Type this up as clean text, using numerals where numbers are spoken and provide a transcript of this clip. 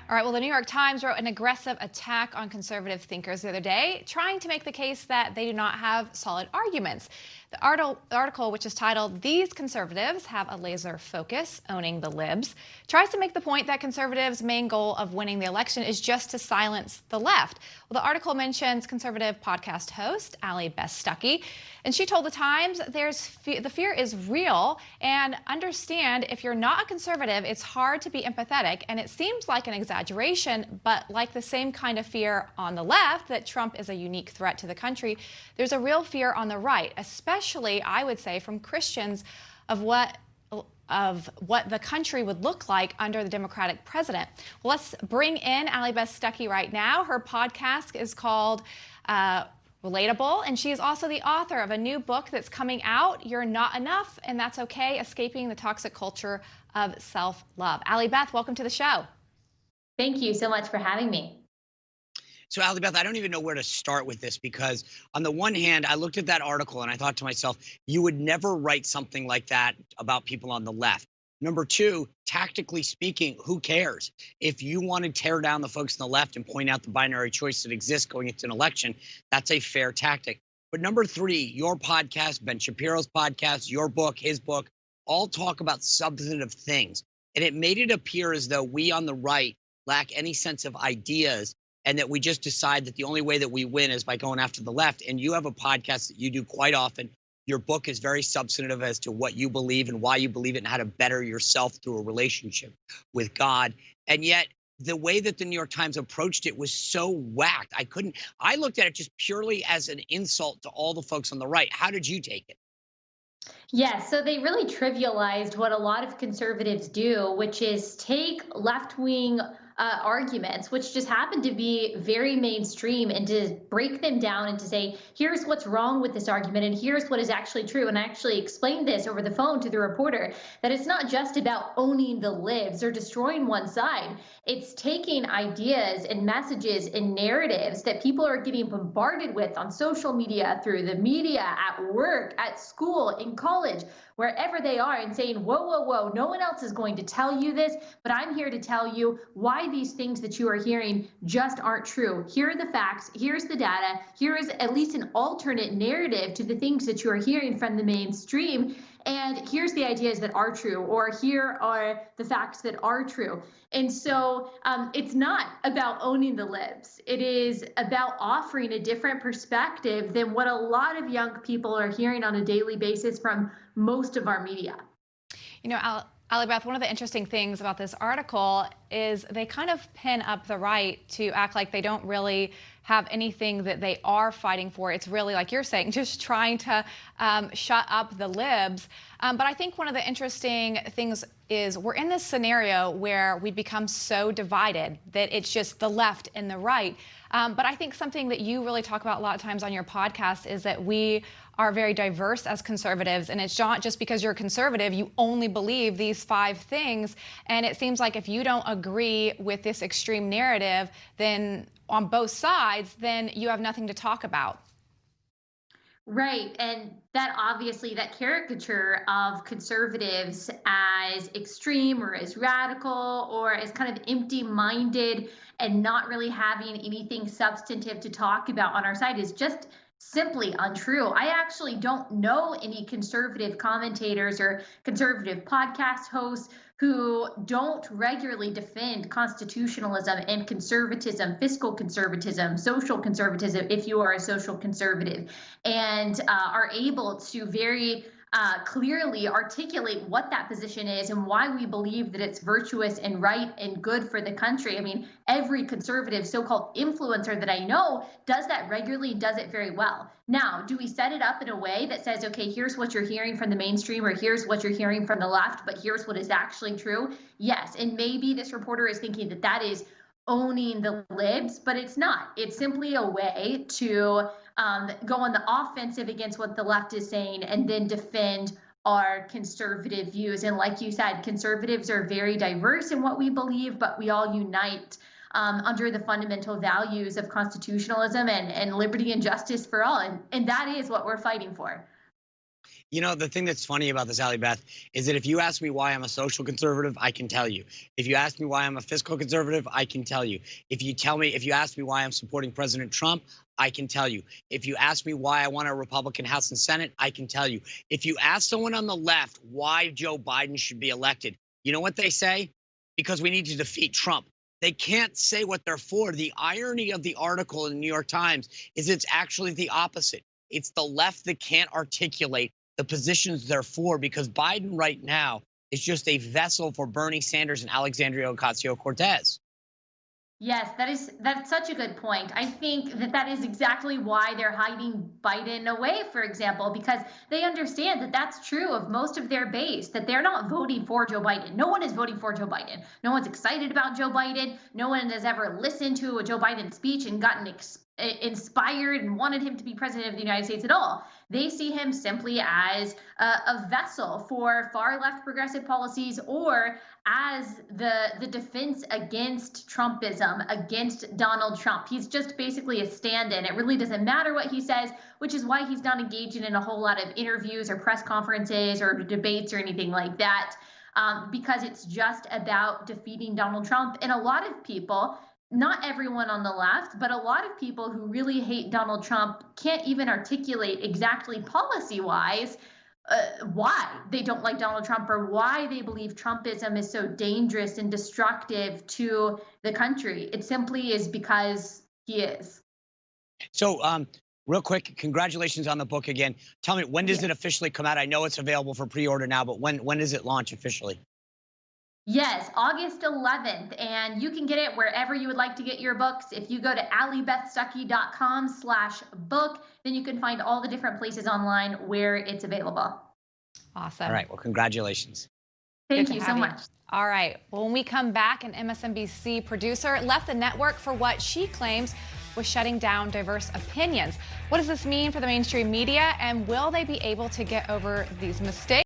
All right, well, the New York Times wrote an aggressive attack on conservative thinkers the other day, trying to make the case that they do not have solid arguments. The article, which is titled, "These Conservatives Have a Laser Focus, Owning the Libs," tries to make the point that conservatives' main goal of winning the election is just to silence the left. Well, the article mentions conservative podcast host Allie, Beth Stuckey, and she told the Times the fear is real, and understand if you're not a conservative, it's hard to be empathetic, and it seems like an exaggeration, but like the same kind of fear on the left that Trump is a unique threat to the country, there's a real fear on the right, especially, I would say, from Christians of what the country would look like under the Democratic president. Well, let's bring in Allie Beth Stuckey right now. Her podcast is called Relatable, and she is also the author of a new book that's coming out, "You're Not Enough, and That's Okay, Escaping the Toxic Culture of Self-Love." Allie Beth, welcome to the show. Thank you so much for having me. So, Allie Beth, I don't even know where to start with this because on the one hand, I looked at that article and I thought to myself, you would never write something like that about people on the left. Number two, tactically speaking, who cares? If you want to tear down the folks on the left and point out the binary choice that exists going into an election, that's a fair tactic. But number three, your podcast, Ben Shapiro's podcast, your book, his book, all talk about substantive things. And it made it appear as though we on the right lack any sense of ideas and that we just decide that the only way that we win is by going after the left. And you have a podcast that you do quite often. Your book is very substantive as to what you believe and why you believe it and how to better yourself through a relationship with God. And yet the way that the New York Times approached it was so whacked. I looked at it just purely as an insult to all the folks on the right. How did you take it? Yes, so they really trivialized what a lot of conservatives do, which is take left-wing arguments, which just happen to be very mainstream, and to break them down and to say, here's what's wrong with this argument and here's what is actually true. And I actually explained this over the phone to the reporter, that it's not just about owning the libs or destroying one side. It's taking ideas and messages and narratives that people are getting bombarded with on social media, through the media, at work, at school, in college, wherever they are, and saying, whoa, whoa, whoa, no one else is going to tell you this, but I'm here to tell you why these things that you are hearing just aren't true. Here are the facts, here's the data, here is at least an alternate narrative to the things that you are hearing from the mainstream, and here's the ideas that are true, or here are the facts that are true. And so it's not about owning the libs. It is about offering a different perspective than what a lot of young people are hearing on a daily basis from most of our media. You know, Allie Beth, one of the interesting things about this article is they kind of pin up the right to act like they don't really have anything that they are fighting for. It's really, like you're saying, just trying to shut up the libs. But I think one of the interesting things is we're in this scenario where we become so divided that it's just the left and the right. But I think something that you really talk about a lot of times on your podcast is that we are very diverse as conservatives, and it's not just because you're a conservative, you only believe these 5 things. And it seems like if you don't agree with this extreme narrative, then on both sides, then you have nothing to talk about. Right. And that obviously, that caricature of conservatives as extreme or as radical or as kind of empty-minded and not really having anything substantive to talk about on our side is just simply untrue. I actually don't know any conservative commentators or conservative podcast hosts who don't regularly defend constitutionalism and conservatism, fiscal conservatism, social conservatism, if you are a social conservative, and are able to very clearly articulate what that position is and why we believe that it's virtuous and right and good for the country. I mean, every conservative so-called influencer that I know does that regularly, does it very well. Now, do we set it up in a way that says, okay, here's what you're hearing from the mainstream, or here's what you're hearing from the left, but here's what is actually true? Yes, and maybe this reporter is thinking that that is owning the libs, but it's not. It's simply a way to go on the offensive against what the left is saying and then defend our conservative views. And like you said, conservatives are very diverse in what we believe, but we all unite under the fundamental values of constitutionalism and liberty and justice for all. And that is what we're fighting for. You know, the thing that's funny about this, Allie Beth, is that if you ask me why I'm a social conservative, I can tell you. If you ask me why I'm a fiscal conservative, I can tell you. If you ask me why I'm supporting President Trump, I can tell you. If you ask me why I want a Republican House and Senate, I can tell you. If you ask someone on the left why Joe Biden should be elected, you know what they say? Because we need to defeat Trump. They can't say what they're for. The irony of the article in the New York Times is it's actually the opposite. It's the left that can't articulate the positions they're for, because Biden right now is just a vessel for Bernie Sanders and Alexandria Ocasio-Cortez. Yes, that's such a good point. I think that is exactly why they're hiding Biden away, for example, because they understand that that's true of most of their base, that they're not voting for Joe Biden. No one is voting for Joe Biden. No one's excited about Joe Biden. No one has ever listened to a Joe Biden speech and gotten inspired and wanted him to be president of the United States at all. They see him simply as a vessel for far left progressive policies, or as the defense against Trumpism, against Donald Trump. He's just basically a stand-in. It really doesn't matter what he says, which is why he's not engaging in a whole lot of interviews or press conferences or debates or anything like that, because it's just about defeating Donald Trump. And a lot of people, not everyone on the left, but a lot of people who really hate Donald Trump can't even articulate exactly policy-wise why they don't like Donald Trump, or why they believe Trumpism is so dangerous and destructive to the country. It simply is because he is. So, real quick, congratulations on the book again. Tell me, when does it officially come out? I know it's available for pre-order now, but when does it launch officially? Yes, August 11th, and you can get it wherever you would like to get your books. If you go to alliebethstuckey.com/book, then you can find all the different places online where it's available. Awesome. All right, well, congratulations. Thank you so much. All right, well, when we come back, an MSNBC producer left the network for what she claims was shutting down diverse opinions. What does this mean for the mainstream media, and will they be able to get over these mistakes?